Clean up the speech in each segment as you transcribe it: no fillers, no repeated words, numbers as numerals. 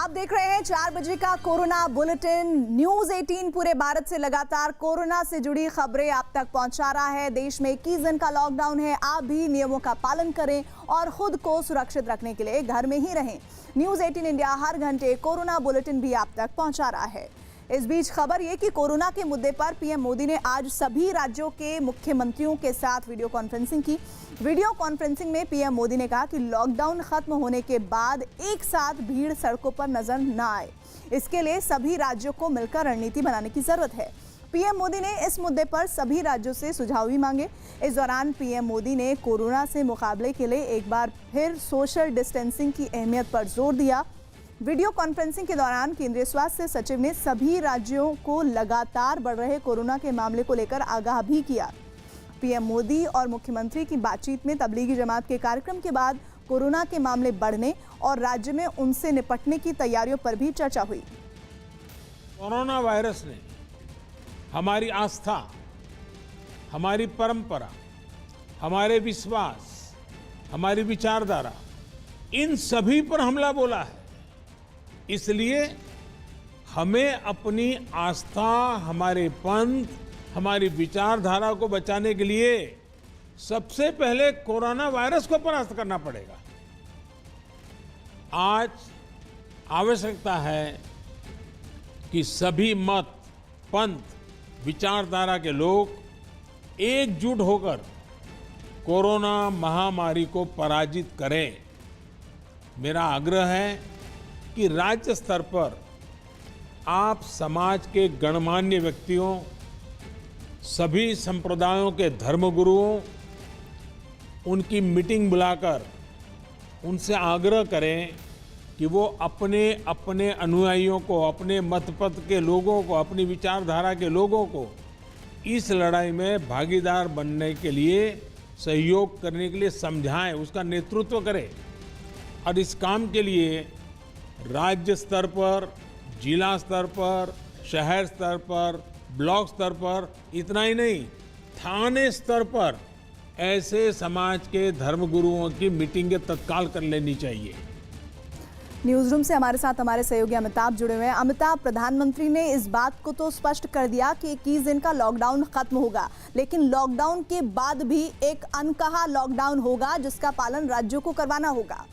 आप देख रहे हैं 4 बजे का कोरोना बुलेटिन। न्यूज 18 पूरे भारत से लगातार कोरोना से जुड़ी खबरें आप तक पहुंचा रहा है। देश में 21 दिन का लॉकडाउन है। आप भी नियमों का पालन करें और खुद को सुरक्षित रखने के लिए घर में ही रहें। न्यूज 18 इंडिया हर घंटे कोरोना बुलेटिन भी आप तक पहुंचा रहा है। इस बीच खबर ये कि कोरोना के मुद्दे पर पीएम मोदी ने आज सभी राज्यों के मुख्यमंत्रियों के साथ वीडियो कॉन्फ्रेंसिंग की। वीडियो कॉन्फ्रेंसिंग में पीएम मोदी ने कहा कि लॉकडाउन खत्म होने के बाद एक साथ भीड़ सड़कों पर नजर न आए। इसके लिए सभी राज्यों को मिलकर रणनीति बनाने की जरूरत है। पीएम मोदी ने इस मुद्दे पर सभी राज्यों से सुझाव भी मांगे। इस दौरान पीएम मोदी ने कोरोना से मुकाबले के लिए एक बार फिर सोशल डिस्टेंसिंग की अहमियत पर जोर दिया। वीडियो कॉन्फ्रेंसिंग के दौरान केंद्रीय स्वास्थ्य सचिव ने सभी राज्यों को लगातार बढ़ रहे कोरोना के मामले को लेकर आगाह भी किया। पीएम मोदी और मुख्यमंत्री की बातचीत में तबलीगी जमात के कार्यक्रम के बाद कोरोना के मामले बढ़ने और राज्य में उनसे निपटने की तैयारियों पर भी चर्चा हुई। कोरोना वायरस ने हमारी आस्था, हमारी परंपरा, हमारे विश्वास, हमारी विचारधारा, इन सभी पर हमला बोला है। इसलिए हमें अपनी आस्था, हमारे पंथ, हमारी विचारधारा को बचाने के लिए सबसे पहले कोरोना वायरस को परास्त करना पड़ेगा। आज आवश्यकता है कि सभी मत, पंथ, विचारधारा के लोग एकजुट होकर कोरोना महामारी को पराजित करें। मेरा आग्रह है कि राज्य स्तर पर आप समाज के गणमान्य व्यक्तियों, सभी संप्रदायों के धर्मगुरुओं, उनकी मीटिंग बुलाकर उनसे आग्रह करें कि वो अपने अपने अनुयायियों को, अपने मतपथ के लोगों को, अपनी विचारधारा के लोगों को इस लड़ाई में भागीदार बनने के लिए, सहयोग करने के लिए समझाएं, उसका नेतृत्व करें। और इस काम के लिए राज्य स्तर पर, जिला स्तर पर, शहर स्तर पर, ब्लॉक स्तर पर, इतना ही नहीं, थाने स्तर पर ऐसे समाज के धर्मगुरुओं की मीटिंगें तत्काल कर लेनी चाहिए। न्यूज रूम से हमारे साथ हमारे सहयोगी अमिताभ जुड़े हुए हैं। अमिताभ, प्रधानमंत्री ने इस बात को तो स्पष्ट कर दिया कि 21 दिन का लॉकडाउन खत्म होगा, लेकिन लॉकडाउन के बाद भी एक अनकहा लॉकडाउन होगा जिसका पालन राज्यों को करवाना होगा।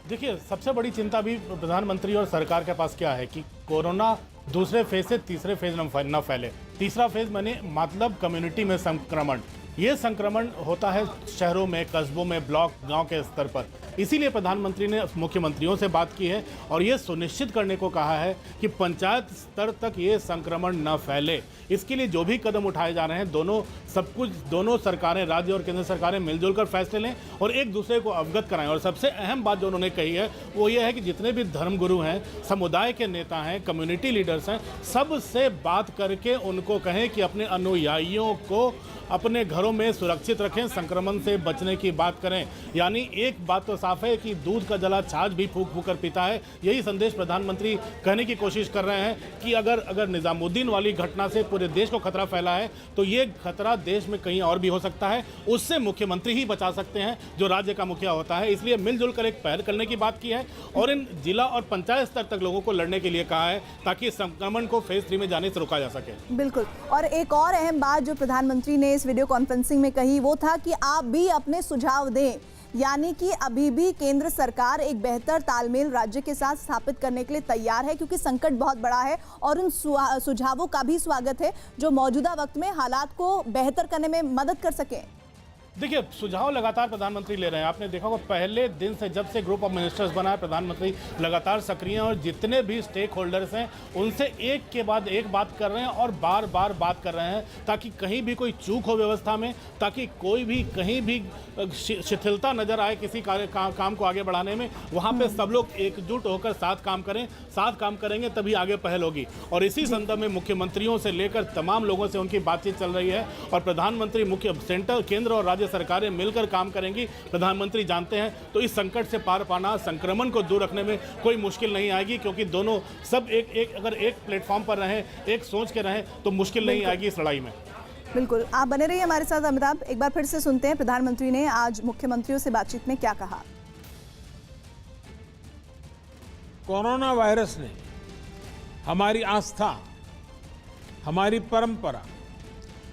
देखिए, सबसे बड़ी चिंता भी प्रधानमंत्री और सरकार के पास क्या है कि कोरोना दूसरे फेज से तीसरे फेज न फैले। तीसरा फेज माने मतलब कम्युनिटी में संक्रमण। ये संक्रमण होता है शहरों में, कस्बों में, ब्लॉक, गांव के स्तर पर। इसीलिए प्रधानमंत्री ने मुख्यमंत्रियों से बात की है और ये सुनिश्चित करने को कहा है कि पंचायत स्तर तक ये संक्रमण न फैले। इसके लिए जो भी कदम उठाए जा रहे हैं, दोनों सरकारें, राज्य और केंद्र सरकारें मिलजुल कर फैसले लें और एक दूसरे को अवगत कराएं। और सबसे अहम बात जो उन्होंने कही है वो ये है कि जितने भी धर्मगुरु हैं, समुदाय के नेता हैं, कम्युनिटी लीडर्स हैं, सबसे बात करके उनको कहें कि अपने अनुयायियों को अपने घरों में सुरक्षित रखें, संक्रमण से बचने की बात करें। यानी एक बात तो साफ है कि दूध का जला छाछ भी फूंक फूंक कर पीता है। यही संदेश प्रधानमंत्री कहने की कोशिश कर रहे हैं कि अगर निजामुद्दीन वाली घटना से पूरे देश को खतरा फैला है तो ये खतरा देश में कहीं और भी हो सकता है। उससे मुख्यमंत्री ही बचा सकते हैं, जो राज्य का मुखिया होता है। इसलिए मिलजुल कर एक पहल करने की बात की है और इन जिला और पंचायत स्तर तक लोगों को लड़ने के लिए कहा है ताकि संक्रमण को फेज 3 में जाने से रोका जा सके। बिल्कुल। और एक और अहम बात जो प्रधानमंत्री ने इस वीडियो कॉन्फ्रेंसिंग में कही वो था कि आप भी अपने सुझाव दें, यानी कि अभी भी केंद्र सरकार एक बेहतर तालमेल राज्य के साथ स्थापित करने के लिए तैयार है, क्योंकि संकट बहुत बड़ा है और उन सुझावों का भी स्वागत है जो मौजूदा वक्त में हालात को बेहतर करने में मदद कर सके। देखिए, सुझाव लगातार प्रधानमंत्री ले रहे हैं। आपने देखा होगा पहले दिन से जब से ग्रुप ऑफ मिनिस्टर्स बना है, प्रधानमंत्री लगातार सक्रिय हैं और जितने भी स्टेक होल्डर्स हैं उनसे एक के बाद एक बात कर रहे हैं और बार बार बात कर रहे हैं ताकि कहीं भी कोई चूक हो व्यवस्था में, ताकि कोई भी कहीं भी शिथिलता नजर आए किसी काम को आगे बढ़ाने में, वहाँ पे सब लोग एकजुट होकर साथ काम करें। साथ काम करेंगे तभी आगे पहल होगी। और इसी संदर्भ में मुख्यमंत्रियों से लेकर तमाम लोगों से उनकी बातचीत चल रही है और प्रधानमंत्री, सेंटर, केंद्र और राज्य सरकारें मिलकर काम करेंगी। प्रधानमंत्री जानते हैं तो इस संकट से पार पाना, संक्रमण को दूर रखने में कोई मुश्किल नहीं आएगी, क्योंकि दोनों सब अगर एक प्लेटफॉर्म पर रहें, एक सोच के रहें तो मुश्किल नहीं आएगी इस लड़ाई में। बिल्कुल, आप बने रहिए हमारे साथ। अमिताभ, एक बार फिर से सुनते हैं प्रधानमंत्री ने आज मुख्यमंत्रियों से बातचीत में क्या कहा। कोरोना वायरस ने हमारी आस्था, हमारी परंपरा,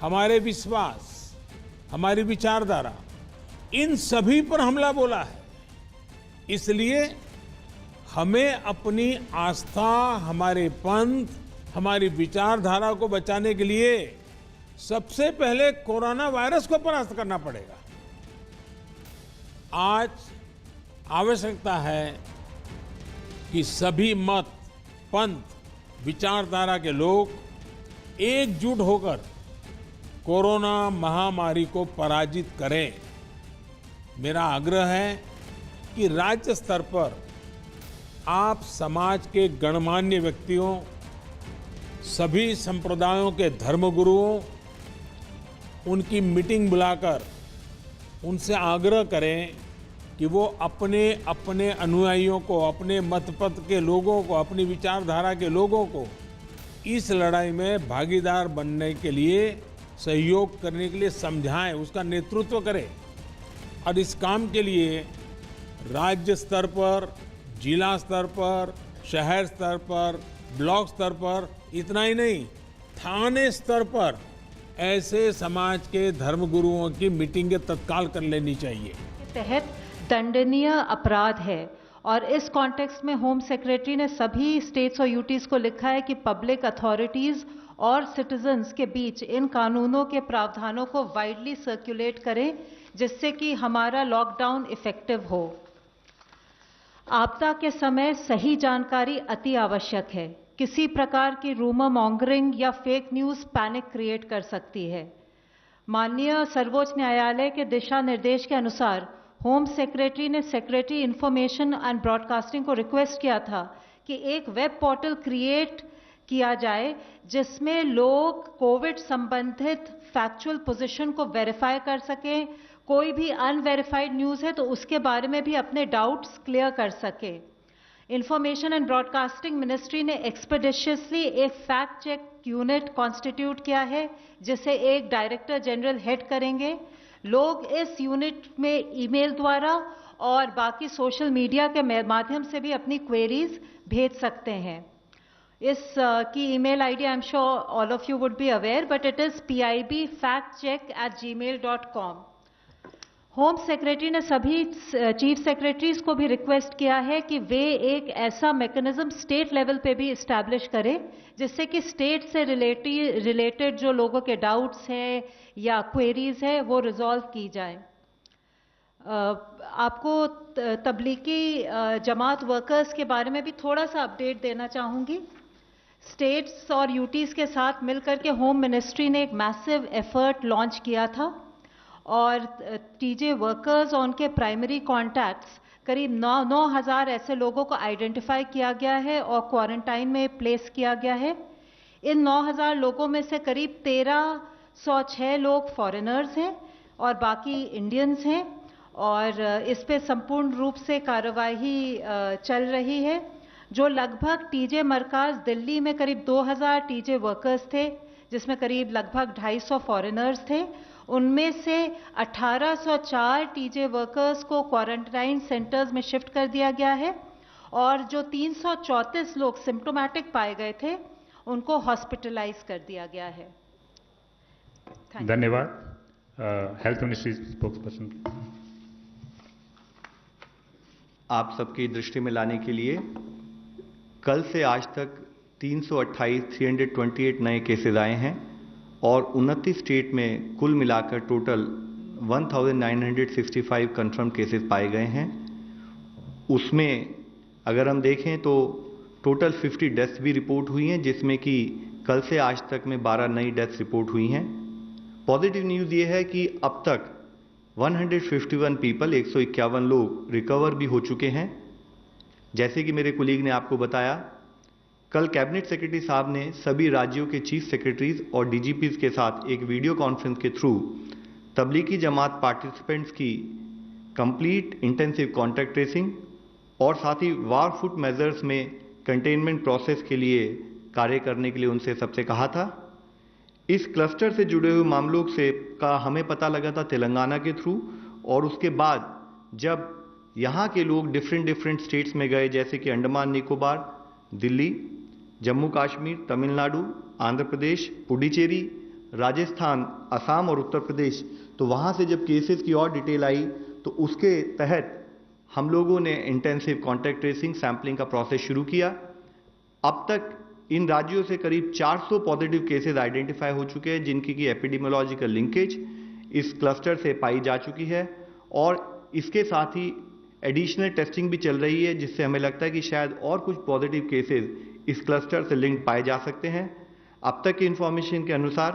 हमारे विश्वास, हमारी विचारधारा, इन सभी पर हमला बोला है। इसलिए हमें अपनी आस्था, हमारे पंथ, हमारी विचारधारा को बचाने के लिए सबसे पहले कोरोना वायरस को परास्त करना पड़ेगा। आज आवश्यकता है कि सभी मत, पंथ, विचारधारा के लोग एकजुट होकर कोरोना महामारी को पराजित करें। मेरा आग्रह है कि राज्य स्तर पर आप समाज के गणमान्य व्यक्तियों, सभी संप्रदायों के धर्मगुरुओं, उनकी मीटिंग बुलाकर उनसे आग्रह करें कि वो अपने अपने अनुयायियों को, अपने मतपथ के लोगों को, अपनी विचारधारा के लोगों को इस लड़ाई में भागीदार बनने के लिए, सहयोग करने के लिए समझाएं, उसका नेतृत्व करें। और इस काम के लिए राज्य स्तर पर, जिला स्तर पर, शहर स्तर पर, ब्लॉक स्तर पर, इतना ही नहीं, थाने स्तर पर ऐसे समाज के धर्मगुरुओं की मीटिंगें तत्काल कर लेनी चाहिए। तहत दंडनीय अपराध है और इस कॉन्टेक्स्ट में होम सेक्रेटरी ने सभी स्टेट्स और यूटीज को लिखा है कि पब्लिक अथॉरिटीज और सिटीजन्स के बीच इन कानूनों के प्रावधानों को वाइडली सर्कुलेट करें, जिससे कि हमारा लॉकडाउन इफेक्टिव हो। आपदा के समय सही जानकारी अति आवश्यक है। किसी प्रकार की रूमर मॉन्गरिंग या फेक न्यूज़ पैनिक क्रिएट कर सकती है। माननीय सर्वोच्च न्यायालय के दिशा निर्देश के अनुसार होम सेक्रेटरी ने सेक्रेटरी इंफॉर्मेशन एंड ब्रॉडकास्टिंग को रिक्वेस्ट किया था कि एक वेब पोर्टल क्रिएट किया जाए जिसमें लोग कोविड संबंधित फैक्चुअल पोजीशन को वेरीफाई कर सकें। कोई भी अनवेरिफाइड न्यूज़ है तो उसके बारे में भी अपने डाउट्स क्लियर कर सके। इंफॉर्मेशन एंड ब्रॉडकास्टिंग मिनिस्ट्री ने एक्सपेडिशियसली एक फैक्ट चेक यूनिट कॉन्स्टिट्यूट किया है, जिसे एक डायरेक्टर जनरल हेड करेंगे। लोग इस यूनिट में ईमेल द्वारा और बाकी सोशल मीडिया के माध्यम से भी अपनी क्वेरीज भेज सकते हैं। इस की email ID I am sure all of you would be aware, but it is pibfactcheck@gmail.com। Home secretary ने सभी चीफ सेक्रेटरीज को भी रिक्वेस्ट किया है कि वे एक ऐसा मैकेनिज्म स्टेट लेवल पे भी इस्टेब्लिश करें जिससे कि स्टेट से रिलेटेड जो लोगों के डाउट्स हैं या क्वेरीज है वो रिजॉल्व की जाए। आपको तबलीगी जमात वर्कर्स के बारे में भी थोड़ा सा अपडेट देना चाहूँगी। स्टेट्स और यूटीज़ के साथ मिलकर के होम मिनिस्ट्री ने एक मैसिव एफर्ट लॉन्च किया था और टीजे वर्कर्स और उनके प्राइमरी कॉन्टैक्ट्स करीब 9,000 ऐसे लोगों को आइडेंटिफाई किया गया है और क्वारंटाइन में प्लेस किया गया है। इन 9,000 लोगों में से करीब 1,306 लोग फॉरेनर्स हैं और बाकी इंडियंस हैं और इस पे संपूर्ण रूप से कार्यवाही चल रही है। जो लगभग टीजे मरकाज दिल्ली में करीब 2,000 टीजे वर्कर्स थे, जिसमें करीब लगभग 250 फॉरेनर्स थे। उनमें से 1,804 टीजे वर्कर्स को क्वारंटाइन सेंटर्स में शिफ्ट कर दिया गया है और जो 334 लोग सिम्प्टोमेटिक पाए गए थे उनको हॉस्पिटलाइज कर दिया गया है। धन्यवाद। Health ministry spokesperson. आप सबकी दृष्टि में लाने के लिए कल से आज तक 328 नए केसेस आए हैं और 29 स्टेट में कुल मिलाकर टोटल 1965 कंफर्म केसेस पाए गए हैं। उसमें अगर हम देखें तो टोटल 50 डेथ्स भी रिपोर्ट हुई हैं, जिसमें कि कल से आज तक में 12 नई डेथ्स रिपोर्ट हुई हैं। पॉजिटिव न्यूज़ ये है कि अब तक 151 पीपल 151 लोग रिकवर भी हो चुके हैं। जैसे कि मेरे कुलीग ने आपको बताया, कल कैबिनेट सेक्रेटरी साहब ने सभी राज्यों के चीफ सेक्रेटरीज और डीजीपीज के साथ एक वीडियो कॉन्फ्रेंस के थ्रू तबलीगी जमात पार्टिसिपेंट्स की कंप्लीट इंटेंसिव कॉन्टैक्ट ट्रेसिंग और साथ ही वार फुट मेजर्स में कंटेनमेंट प्रोसेस के लिए कार्य करने के लिए उनसे सबसे कहा था। इस क्लस्टर से जुड़े हुए मामलों से का हमें पता लगा था तेलंगाना के थ्रू, और उसके बाद जब यहाँ के लोग डिफरेंट स्टेट्स में गए, जैसे कि अंडमान निकोबार, दिल्ली, जम्मू कश्मीर, तमिलनाडु, आंध्र प्रदेश, पुडुचेरी, राजस्थान, असम और उत्तर प्रदेश। तो वहाँ से जब केसेस की और डिटेल आई तो उसके तहत हम लोगों ने इंटेंसिव कॉन्टैक्ट ट्रेसिंग सैंपलिंग का प्रोसेस शुरू किया। अब तक इन राज्यों से करीब 400 पॉजिटिव केसेस आइडेंटिफाई हो चुके हैं, जिनकी की एपिडेमियोलॉजिकल लिंकेज इस क्लस्टर से पाई जा चुकी है और इसके साथ ही एडिशनल टेस्टिंग भी चल रही है, जिससे हमें लगता है कि शायद और कुछ पॉजिटिव केसेस इस क्लस्टर से लिंक पाए जा सकते हैं। अब तक की इंफॉर्मेशन के अनुसार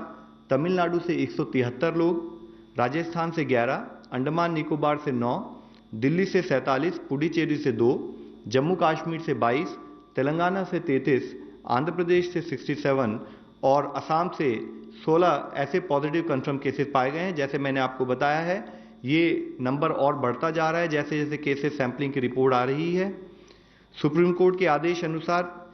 तमिलनाडु से 173 लोग, राजस्थान से 11, अंडमान निकोबार से 9, दिल्ली से 47, पुडुचेरी से 2, जम्मू कश्मीर से 22, तेलंगाना से 33, आंध्र प्रदेश से 67 और असम से 16 ऐसे पॉजिटिव कंफर्म केसेस पाए गए हैं। जैसे मैंने आपको बताया है, ये नंबर और बढ़ता जा रहा है जैसे जैसे केसेस सैंपलिंग की रिपोर्ट आ रही है। सुप्रीम कोर्ट के आदेश अनुसार,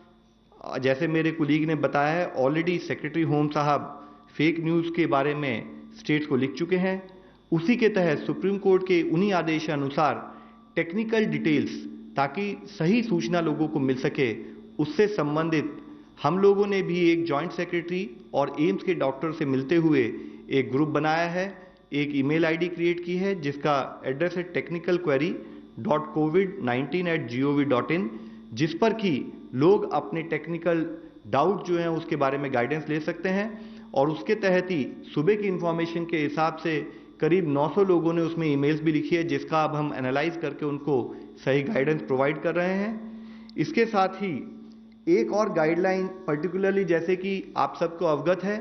जैसे मेरे कुलीग ने बताया है, ऑलरेडी सेक्रेटरी होम साहब फेक न्यूज़ के बारे में स्टेट्स को लिख चुके हैं। उसी के तहत सुप्रीम कोर्ट के उन्हीं आदेश अनुसार टेक्निकल डिटेल्स, ताकि सही सूचना लोगों को मिल सके, उससे संबंधित हम लोगों ने भी एक जॉइंट सेक्रेटरी और एम्स के डॉक्टर से मिलते हुए एक ग्रुप बनाया है, एक ईमेल आईडी क्रिएट की है जिसका एड्रेस है technicalquery.covid19@gov.in, जिस पर कि लोग अपने टेक्निकल डाउट जो हैं उसके बारे में गाइडेंस ले सकते हैं। और उसके तहत ही सुबह की इंफॉर्मेशन के हिसाब से करीब 900 लोगों ने उसमें ईमेल्स भी लिखी है, जिसका अब हम एनालाइज करके उनको सही गाइडेंस प्रोवाइड कर रहे हैं। इसके साथ ही एक और गाइडलाइन पर्टिकुलरली, जैसे कि आप सबको अवगत है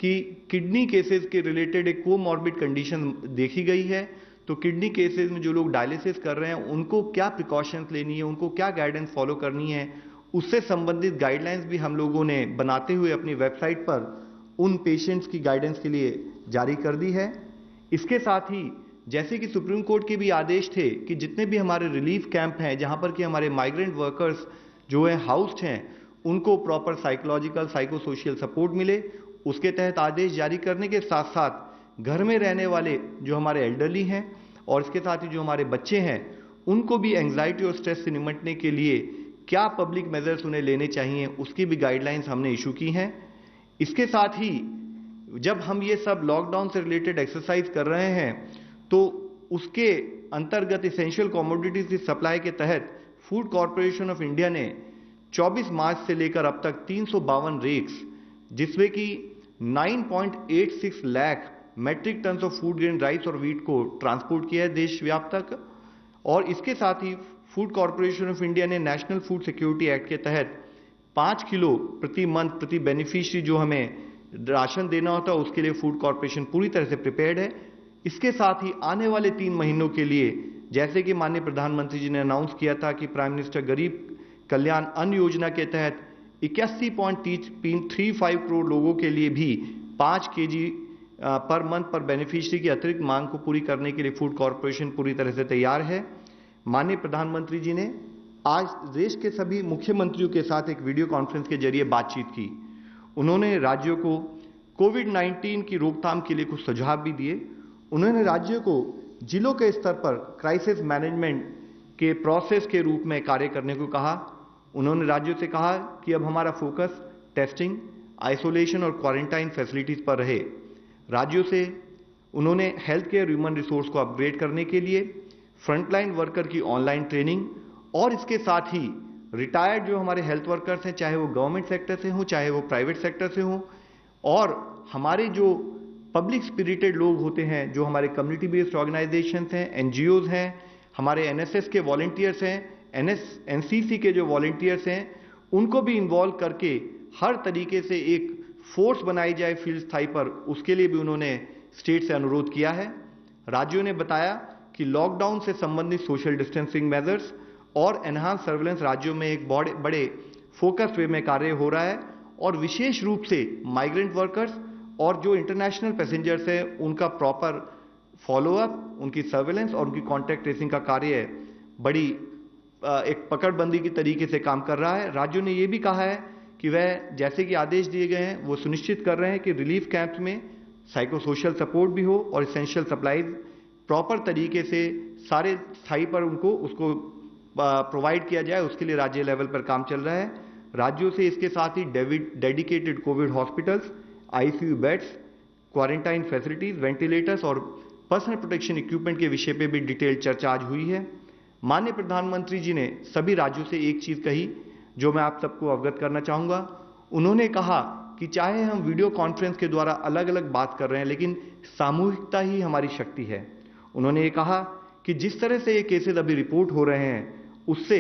कि किडनी केसेस के रिलेटेड एक कोमॉर्बिड कंडीशन देखी गई है, तो किडनी केसेस में जो लोग डायलिसिस कर रहे हैं उनको क्या प्रिकॉशंस लेनी है, उनको क्या गाइडेंस फॉलो करनी है, उससे संबंधित गाइडलाइंस भी हम लोगों ने बनाते हुए अपनी वेबसाइट पर उन पेशेंट्स की गाइडेंस के लिए जारी कर दी है। इसके साथ ही जैसे कि सुप्रीम कोर्ट के भी आदेश थे कि जितने भी हमारे रिलीफ कैंप हैं जहां पर कि हमारे माइग्रेंट वर्कर्स जो है हाउस्ड हैं, उनको proper psychological psycho social support मिले, उसके तहत आदेश जारी करने के साथ साथ घर में रहने वाले जो हमारे एल्डरली हैं और इसके साथ ही जो हमारे बच्चे हैं, उनको भी एंग्जाइटी और स्ट्रेस से निपटने के लिए क्या पब्लिक मेजर्स उन्हें लेने चाहिए, उसकी भी गाइडलाइंस हमने इशू की हैं। इसके साथ ही जब हम ये सब लॉकडाउन से रिलेटेड एक्सरसाइज कर रहे हैं तो उसके अंतर्गत इसेंशियल कमोडिटीज की सप्लाई के तहत फूड कॉरपोरेशन ऑफ इंडिया ने 24 मार्च से लेकर अब तक 352 रेक्स, जिसमें कि 9.86 lakh metric tonne of food grain rice और वीट को ट्रांसपोर्ट किया है देश व्याप तक। और इसके साथ ही फूड कॉरपोरेशन ऑफ इंडिया ने नेशनल फूड सिक्योरिटी एक्ट के तहत 5 किलो प्रति मंथ प्रति बेनिफिशियरी जो हमें राशन देना होता है, उसके लिए फूड कॉरपोरेशन पूरी तरह से प्रिपेयर्ड है। इसके साथ ही आने वाले 3 महीनों के लिए, जैसे कि माननीय प्रधानमंत्री जी ने अनाउंस किया था कि प्राइम मिनिस्टर गरीब कल्याण अन्न योजना के तहत 81.35 करोड़ लोगों के लिए भी 5 kg पर मंथ पर बेनिफिशियरी की अतिरिक्त मांग को पूरी करने के लिए फूड कॉरपोरेशन पूरी तरह से तैयार है। माननीय प्रधानमंत्री जी ने आज देश के सभी मुख्यमंत्रियों के साथ एक वीडियो कॉन्फ्रेंस के जरिए बातचीत की। उन्होंने राज्यों को कोविड-19 की रोकथाम के लिए कुछ सुझाव भी दिए। उन्होंने राज्यों को जिलों के स्तर पर क्राइसिस मैनेजमेंट के प्रोसेस के रूप में कार्य करने को कहा। उन्होंने राज्यों से कहा कि अब हमारा फोकस टेस्टिंग, आइसोलेशन और क्वारंटाइन फैसिलिटीज पर रहे। राज्यों से उन्होंने हेल्थ केयर ह्यूमन रिसोर्स को अपग्रेड करने के लिए फ्रंटलाइन वर्कर की ऑनलाइन ट्रेनिंग और इसके साथ ही रिटायर्ड जो हमारे हेल्थ वर्कर्स हैं, चाहे वो गवर्नमेंट सेक्टर से हों चाहे वो प्राइवेट सेक्टर से हों, और हमारे जो पब्लिक स्पिरिटेड लोग होते हैं, जो हमारे कम्युनिटी बेस्ड ऑर्गेनाइजेशंस हैं, एनजीओज हैं, हमारे एनएसएस के वॉलंटियर्स हैं, एनसीसी के जो वॉलंटियर्स हैं, उनको भी इन्वॉल्व करके हर तरीके से एक फोर्स बनाई जाए फील्ड स्थाई पर, उसके लिए भी उन्होंने स्टेट से अनुरोध किया है। राज्यों ने बताया कि लॉकडाउन से संबंधित सोशल डिस्टेंसिंग मेजर्स और एनहांस सर्वेलेंस राज्यों में एक बड़े फोकस्ड वे में कार्य हो रहा है और विशेष रूप से माइग्रेंट वर्कर्स और जो इंटरनेशनल पैसेंजर्स हैं उनका प्रॉपर फॉलोअप, उनकी सर्वेलेंस और उनकी कॉन्टैक्ट ट्रेसिंग का कार्य बड़ी एक पकड़बंदी की तरीके से काम कर रहा है। राज्यों ने यह भी कहा है कि वह जैसे कि आदेश दिए गए हैं वो सुनिश्चित कर रहे हैं कि रिलीफ कैंप्स में साइको सोशल सपोर्ट भी हो और इसेंशियल सप्लाईज प्रॉपर तरीके से सारे स्थाई पर उनको उसको प्रोवाइड किया जाए, उसके लिए राज्य लेवल पर काम चल रहा है। राज्यों से इसके साथ ही dedicated covid hospitals, ICU beds, quarantine facilities, ventilators और पर्सनल प्रोटेक्शन इक्विपमेंट के विषय पे भी डिटेल चर्चा आज हुई है। माननीय प्रधानमंत्री जी ने सभी राज्यों से एक चीज कही जो मैं आप सबको अवगत करना चाहूंगा। उन्होंने कहा कि चाहे हम वीडियो कॉन्फ्रेंस के द्वारा अलग अलग बात कर रहे हैं, लेकिन सामूहिकता ही हमारी शक्ति है। उन्होंने ये कहा कि जिस तरह से ये केसेस अभी रिपोर्ट हो रहे हैं, उससे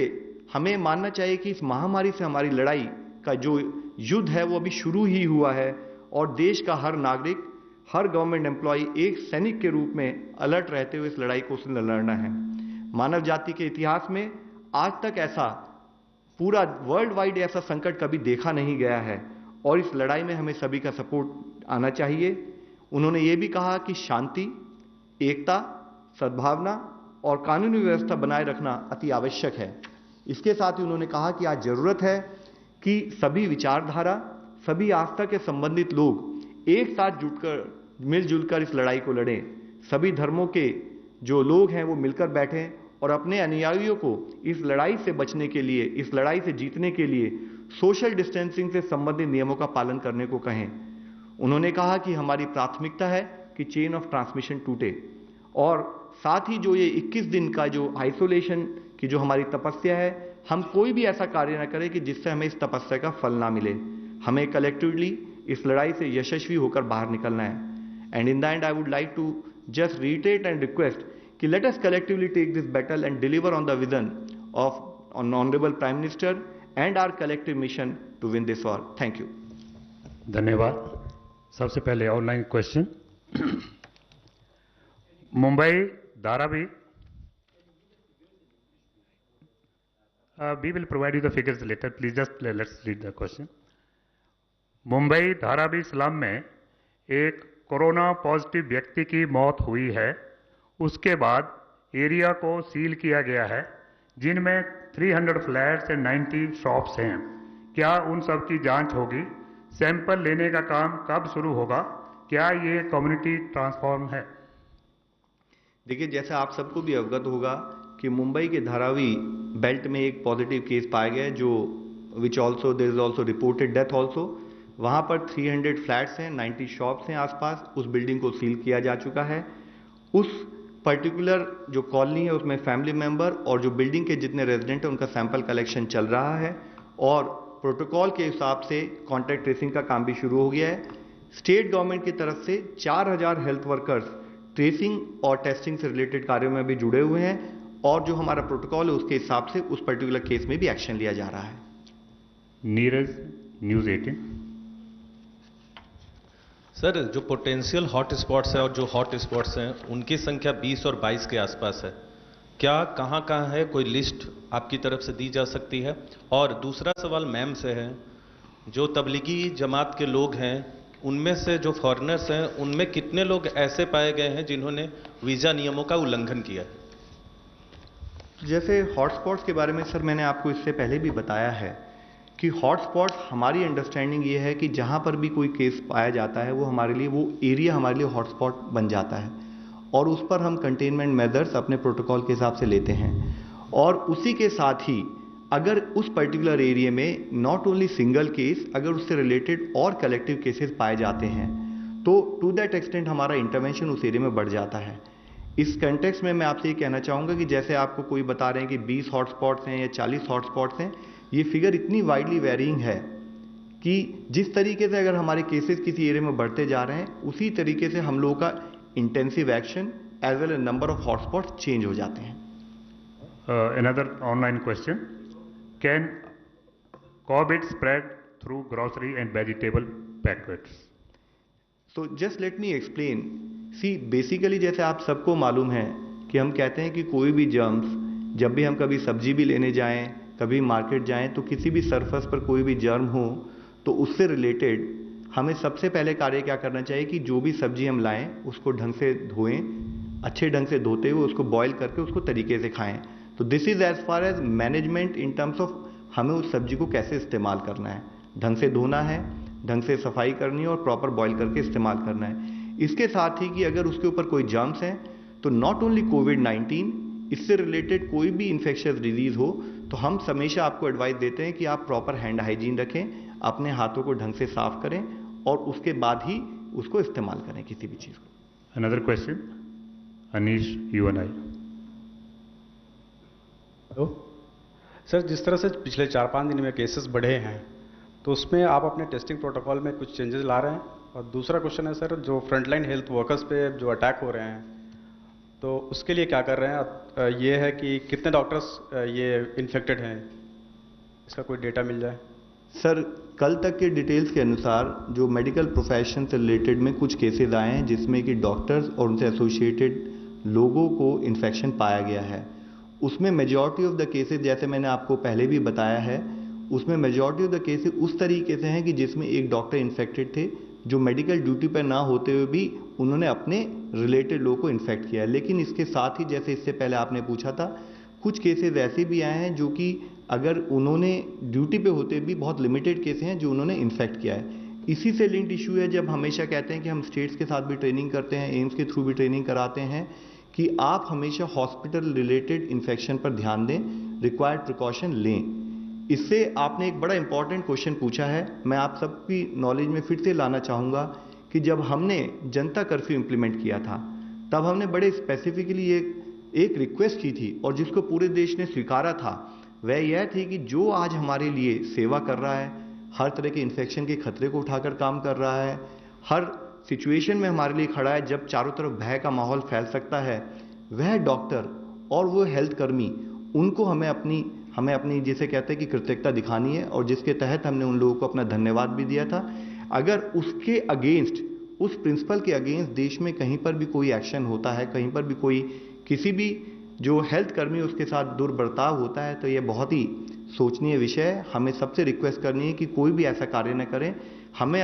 हमें मानना चाहिए कि इस महामारी से हमारी लड़ाई का जो युद्ध है वो अभी शुरू ही हुआ है और देश का हर नागरिक, हर गवर्नमेंट एम्प्लॉय एक सैनिक के रूप में अलर्ट रहते हुए इस लड़ाई को उसने लड़ना है। मानव जाति के इतिहास में आज तक ऐसा पूरा वर्ल्ड वाइड ऐसा संकट कभी देखा नहीं गया है और इस लड़ाई में हमें सभी का सपोर्ट आना चाहिए। उन्होंने ये भी कहा कि शांति, एकता, सद्भावना और कानूनी व्यवस्था बनाए रखना अति आवश्यक है। इसके साथ ही उन्होंने कहा कि आज जरूरत है कि सभी विचारधारा, सभी आस्था के संबंधित लोग एक साथ जुटकर, मिलजुल कर इस लड़ाई को लड़ें। सभी धर्मों के जो लोग हैं वो मिलकर बैठें और अपने अनुयायियों को इस लड़ाई से बचने के लिए, इस लड़ाई से जीतने के लिए सोशल डिस्टेंसिंग से संबंधित नियमों का पालन करने को कहें। उन्होंने कहा कि हमारी प्राथमिकता है कि चेन ऑफ ट्रांसमिशन टूटे और साथ ही जो ये 21 दिन का जो आइसोलेशन की जो हमारी तपस्या है, हम कोई भी ऐसा कार्य न करें कि जिससे हमें इस तपस्या का फल ना मिले। हमें कलेक्टिवली इस लड़ाई से यशस्वी होकर बाहर निकलना है। And in the end I would like to just reiterate and request कि let us collectively take this battle and deliver on the vision of Honorable Prime Minister and our collective mission to win this war. Thank you. धन्यवाद। सबसे पहले online question. Mumbai Dharavi, we will provide you the figures later. Please just let's read the question. Mumbai Dharavi slum में एक corona positive व्यक्ति की मौत हुई है। उसके बाद एरिया को सील किया गया है, जिनमें 300 फ्लैट्स और 90 शॉप्स हैं। क्या उन सब की जांच होगी? सैंपल लेने का काम कब शुरू होगा? क्या ये कम्युनिटी ट्रांसफॉर्म है? देखिए, जैसे आप सबको भी अवगत होगा कि मुंबई के धारावी बेल्ट में एक पॉजिटिव केस पाया गया, जो which also there is also reported death also. वहाँ पर 300 फ्लैट्स हैं, 90 शॉप्स हैं आसपास। उस बिल्डिंग को सील किया जा चुका है। उस पर्टिकुलर जो कॉलोनी है उसमें फैमिली मेंबर और जो बिल्डिंग के जितने रेजिडेंट हैं उनका सैंपल कलेक्शन चल रहा है और प्रोटोकॉल के हिसाब से कॉन्टैक्ट ट्रेसिंग का काम भी शुरू हो गया है। स्टेट गवर्नमेंट की तरफ से 4000 हेल्थ वर्कर्स ट्रेसिंग और टेस्टिंग से रिलेटेड कार्यों में भी जुड़े हुए हैं और जो हमारा प्रोटोकॉल है उसके हिसाब से उस पर्टिकुलर केस में भी एक्शन लिया जा रहा है। नीरज, न्यूज़ 18। सर, जो पोटेंशियल हॉट स्पॉट्स हैं और जो हॉट स्पॉट्स हैं उनकी संख्या 20 और 22 के आसपास है। क्या कहाँ कहाँ है, कोई लिस्ट आपकी तरफ से दी जा सकती है? और दूसरा सवाल मैम से है, जो तबलीगी जमात के लोग हैं उनमें से जो फॉरेनर्स हैं उनमें कितने लोग ऐसे पाए गए हैं जिन्होंने वीज़ा नियमों का उल्लंघन किया है? जैसे हॉटस्पॉट्स के बारे में सर मैंने आपको इससे पहले भी बताया है कि हॉटस्पॉट हमारी अंडरस्टैंडिंग ये है कि जहाँ पर भी कोई केस पाया जाता है वो हमारे लिए, वो एरिया हमारे लिए हॉटस्पॉट बन जाता है और उस पर हम कंटेनमेंट मेजर्स अपने प्रोटोकॉल के हिसाब से लेते हैं। और उसी के साथ ही अगर उस पर्टिकुलर एरिया में नॉट ओनली सिंगल केस, अगर उससे रिलेटेड और कलेक्टिव केसेस पाए जाते हैं तो टू दैट एक्सटेंट हमारा इंटरवेंशन उस एरिया में बढ़ जाता है। इस कंटेक्स्ट में मैं आपसे ये कहना चाहूँगा कि जैसे आपको कोई बता रहे हैं कि 20 हॉटस्पॉट्स हैं या 40 हॉटस्पॉट्स हैं, ये फिगर इतनी वाइडली वेरिंग है कि जिस तरीके से अगर हमारे केसेस किसी एरिया में बढ़ते जा रहे हैं उसी तरीके से हम लोगों का intensive action as well as number of hotspots change हो जाते हैं। Another online question. Can COVID spread through grocery and vegetable packets? So just let me explain. See, basically जैसे आप सबको मालूम है कि हम कहते हैं कि कोई भी जर्म्स, जब भी हम कभी सब्जी भी लेने जाएं, कभी मार्केट जाएं, तो किसी भी सरफेस पर कोई भी जर्म हो तो उससे रिलेटेड हमें सबसे पहले कार्य क्या करना चाहिए कि जो भी सब्जी हम लाएं उसको ढंग से धोएं, अच्छे ढंग से धोते हुए उसको बॉईल करके उसको तरीके से खाएं। तो this is as far as management in terms of हमें उस सब्जी को कैसे इस्तेमाल करना है, ढंग से धोना है, ढंग से सफाई करनी है और प्रॉपर बॉईल करके इस्तेमाल करना है। इसके साथ ही कि अगर उसके ऊपर कोई जर्म्स हैं तो नॉट ओनली कोविड-19, इससे रिलेटेड कोई भी इन्फेक्शियस डिजीज हो तो हम हमेशा आपको एडवाइस देते हैं कि आप प्रॉपर हैंड हाइजीन रखें, अपने हाथों को ढंग से साफ करें और उसके बाद ही उसको इस्तेमाल करें किसी भी चीज़ को। Another question, Anish, you and I. Hello sir, जिस तरह से पिछले 4-5 दिन में केसेस बढ़े हैं तो उसमें आप अपने टेस्टिंग प्रोटोकॉल में कुछ चेंजेस ला रहे हैं? और दूसरा क्वेश्चन है सर, जो फ्रंटलाइन हेल्थ वर्कर्स पे जो अटैक हो रहे हैं तो उसके लिए क्या कर रहे हैं? ये है कि कितने डॉक्टर्स ये इन्फेक्टेड हैं, इसका कोई डेटा मिल जाए। सर, कल तक के डिटेल्स के अनुसार जो मेडिकल प्रोफेशन से रिलेटेड में कुछ केसेस आए हैं जिसमें कि डॉक्टर्स और उनसे एसोसिएटेड लोगों को इन्फेक्शन पाया गया है। उसमें मेजॉरिटी ऑफ द केसेस, जैसे मैंने आपको पहले भी बताया है, उसमें मेजॉरिटी ऑफ द केसेस उस तरीके से हैं कि जिसमें एक डॉक्टर इन्फेक्टेड थे जो मेडिकल ड्यूटी पर ना होते हुए भी उन्होंने अपने रिलेटेड लोगों को इन्फेक्ट किया है। लेकिन इसके साथ ही, जैसे इससे पहले आपने पूछा था, कुछ केसेस ऐसे भी आए हैं जो कि अगर उन्होंने ड्यूटी पे होते भी बहुत लिमिटेड केसेस हैं जो उन्होंने इन्फेक्ट किया है। इसी से लिंक्ड इशू है, जब हमेशा कहते हैं कि हम स्टेट्स के साथ भी ट्रेनिंग करते हैं, एम्स के थ्रू भी ट्रेनिंग कराते हैं कि आप हमेशा हॉस्पिटल रिलेटेड इन्फेक्शन पर ध्यान दें, रिक्वायर्ड प्रिकॉशन लें। इससे आपने एक बड़ा इंपॉर्टेंट क्वेश्चन पूछा है, मैं आप सबकी नॉलेज में फिर से लाना चाहूँगा कि जब हमने जनता कर्फ्यू इम्प्लीमेंट किया था तब हमने बड़े स्पेसिफिकली एक रिक्वेस्ट की थी और जिसको पूरे देश ने स्वीकारा था, वह यह थी कि जो आज हमारे लिए सेवा कर रहा है, हर तरह के इन्फेक्शन के खतरे को उठाकर काम कर रहा है, हर सिचुएशन में हमारे लिए खड़ा है जब चारों तरफ भय का माहौल फैल सकता है, वह डॉक्टर और वो हेल्थ कर्मी, उनको हमें अपनी जिसे कहते हैं कि कृतज्ञता दिखानी है और जिसके तहत हमने उन लोगों को अपना धन्यवाद भी दिया था। अगर उसके अगेंस्ट, उस प्रिंसिपल के अगेंस्ट देश में कहीं पर भी कोई एक्शन होता है, कहीं पर भी कोई किसी भी जो हेल्थ कर्मी उसके साथ दुर्बर्ताव होता है, तो यह बहुत ही सोचनीय विषय है। हमें सबसे रिक्वेस्ट करनी है कि कोई भी ऐसा कार्य न करें। हमें